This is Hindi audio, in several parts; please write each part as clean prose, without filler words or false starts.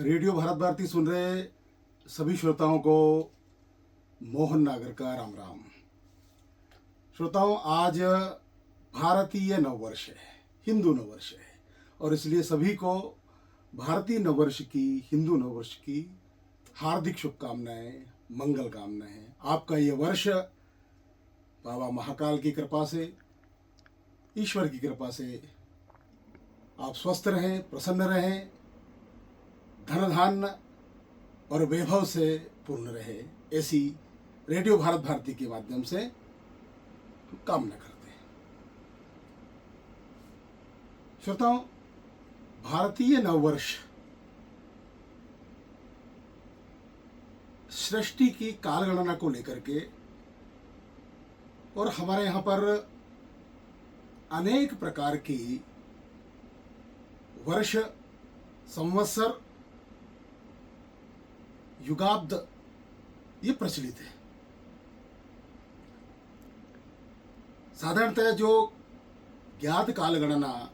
रेडियो भारत भारती सुन रहे सभी श्रोताओं को मोहन नागर का राम राम। श्रोताओं, आज भारतीय नववर्ष है, हिंदू नववर्ष है, और इसलिए सभी को भारतीय नववर्ष की, हिंदू नववर्ष की हार्दिक शुभकामनाएं, मंगल कामनाएं। आपका ये वर्ष बाबा महाकाल की कृपा से, ईश्वर की कृपा से आप स्वस्थ रहें, प्रसन्न रहें, धन धान्य और वैभव से पूर्ण रहे, ऐसी रेडियो भारत भारती के माध्यम से कामना करते हैं। श्रोताओं, भारतीय नववर्ष सृष्टि की कालगणना को लेकर के, और हमारे यहाँ पर अनेक प्रकार की वर्ष, संवत्सर, युगाब्द ये प्रचलित है। साधारणतः जो ज्ञात काल गणना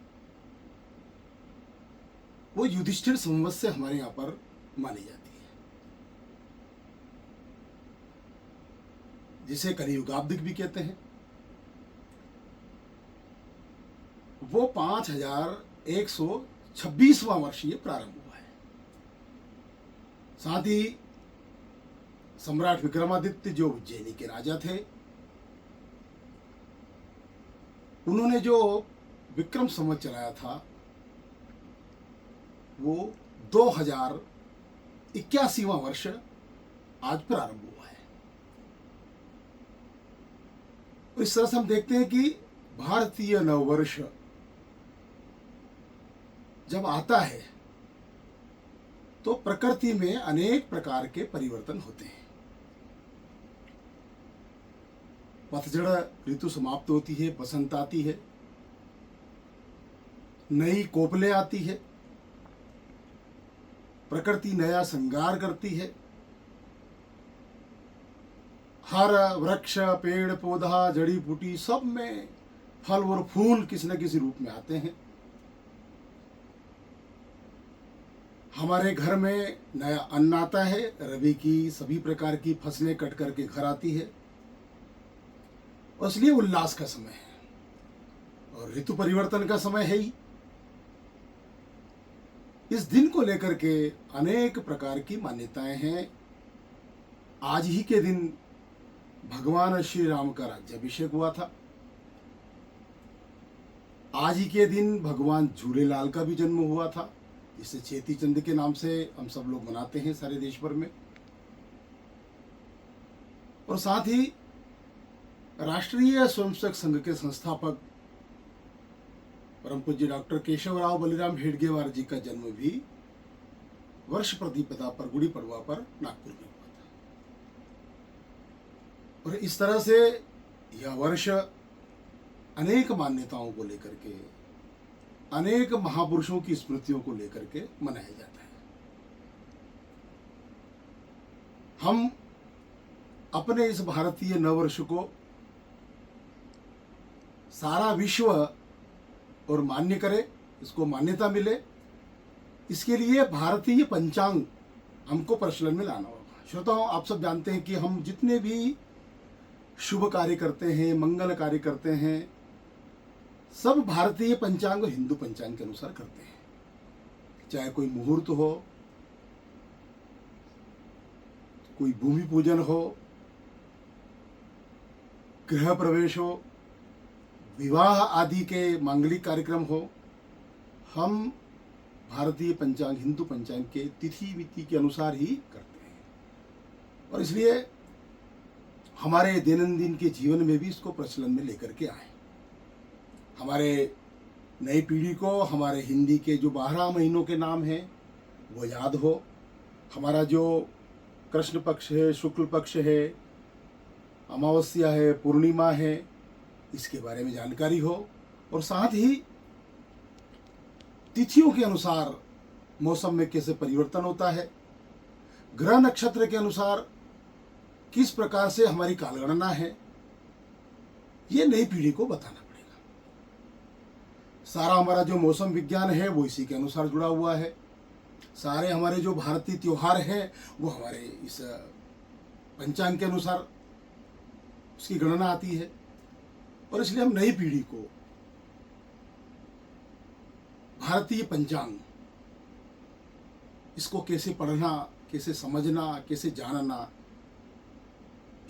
वो युधिष्ठिर संवत से हमारे यहां पर मानी जाती है, जिसे कलियुगाब्दिक भी कहते हैं। वो 5126वां वर्ष ये प्रारंभ हुआ है। साथ ही सम्राट विक्रमादित्य जो उज्जैनी के राजा थे, उन्होंने जो विक्रम संवत चलाया था वो 2081वां वर्ष आज प्रारंभ हुआ है। इस तरह से हम देखते हैं कि भारतीय नववर्ष जब आता है तो प्रकृति में अनेक प्रकार के परिवर्तन होते हैं। पतझड़ ऋतु समाप्त होती है, बसंत आती है, नई कोपलें आती है, प्रकृति नया श्रृंगार करती है। हर वृक्ष, पेड़ पौधा, जड़ी बूटी सब में फल और फूल किसी न किसी रूप में आते हैं। हमारे घर में नया अन्न आता है, रबी की सभी प्रकार की फसलें कट करके घर आती है, और इसलिए उल्लास का समय है और ऋतु परिवर्तन का समय है ही। इस दिन को लेकर के अनेक प्रकार की मान्यताएं हैं। आज ही के दिन भगवान श्री राम का राज्याभिषेक हुआ था। आज ही के दिन भगवान झूलेलाल का भी जन्म हुआ था, जिसे चेती चंद के नाम से हम सब लोग मनाते हैं सारे देश भर में। और साथ ही राष्ट्रीय स्वयंसेवक संघ के संस्थापक परम पूज्य डॉक्टर केशवराव बलिराम हेडगेवार जी का जन्म भी वर्ष प्रतिपदा पर, गुड़ी पड़वा पर नागपुर में हुआ था। और इस तरह से यह वर्ष अनेक मान्यताओं को लेकर के, अनेक महापुरुषों की स्मृतियों को लेकर के मनाया जाता है। हम अपने इस भारतीय नववर्ष को सारा विश्व और मान्य करे, इसको मान्यता मिले, इसके लिए भारतीय पंचांग हमको प्रचलन में लाना होगा। श्रोताओं, आप सब जानते हैं कि हम जितने भी शुभ कार्य करते हैं, मंगल कार्य करते हैं, सब भारतीय पंचांग और हिंदू पंचांग के अनुसार करते हैं। चाहे कोई मुहूर्त हो, कोई भूमि पूजन हो, गृह प्रवेश हो, विवाह आदि के मांगलिक कार्यक्रम हो, हम भारतीय पंचांग, हिंदू पंचांग के तिथि विधि के अनुसार ही करते हैं। और इसलिए हमारे दैनंदिन के जीवन में भी इसको प्रचलन में लेकर के आए। हमारे नई पीढ़ी को हमारे हिंदी के जो 12 महीनों के नाम हैं वो याद हो, हमारा जो कृष्ण पक्ष है, शुक्ल पक्ष है, अमावस्या है, पूर्णिमा है, इसके बारे में जानकारी हो, और साथ ही तिथियों के अनुसार मौसम में कैसे परिवर्तन होता है, ग्रह नक्षत्र के अनुसार किस प्रकार से हमारी कालगणना है, ये नई पीढ़ी को बताना पड़ेगा। सारा हमारा जो मौसम विज्ञान है वो इसी के अनुसार जुड़ा हुआ है। सारे हमारे जो भारतीय त्योहार हैं वो हमारे इस पंचांग के अनुसार उसकी गणना आती है। और इसलिए हम नई पीढ़ी को भारतीय पंचांग इसको कैसे पढ़ना, कैसे समझना, कैसे जानना,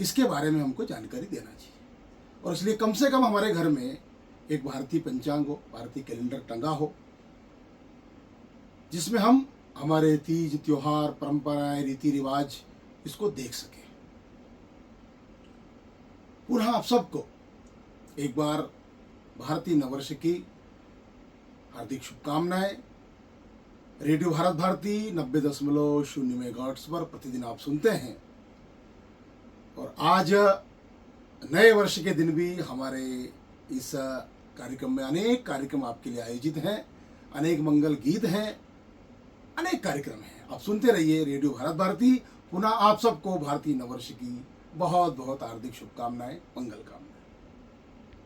इसके बारे में हमको जानकारी देना चाहिए। और इसलिए कम से कम हमारे घर में एक भारतीय पंचांग हो, भारतीय कैलेंडर टंगा हो, जिसमें हम हमारे तीज त्योहार, परंपराएं, रीति रिवाज इसको देख सकें। पुनः आप सबको एक बार भारतीय नववर्ष की हार्दिक शुभकामनाएं। रेडियो भारत भारती 90.0 मेगाहर्ट्ज पर प्रतिदिन आप सुनते हैं। और आज नए वर्ष के दिन भी हमारे इस कार्यक्रम में अनेक कार्यक्रम आपके लिए आयोजित हैं, अनेक मंगल गीत हैं, अनेक कार्यक्रम हैं। आप सुनते रहिए रेडियो भारत भारती। पुनः आप सबको भारतीय नववर्ष की बहुत बहुत हार्दिक शुभकामनाएं, मंगल कामनाएं।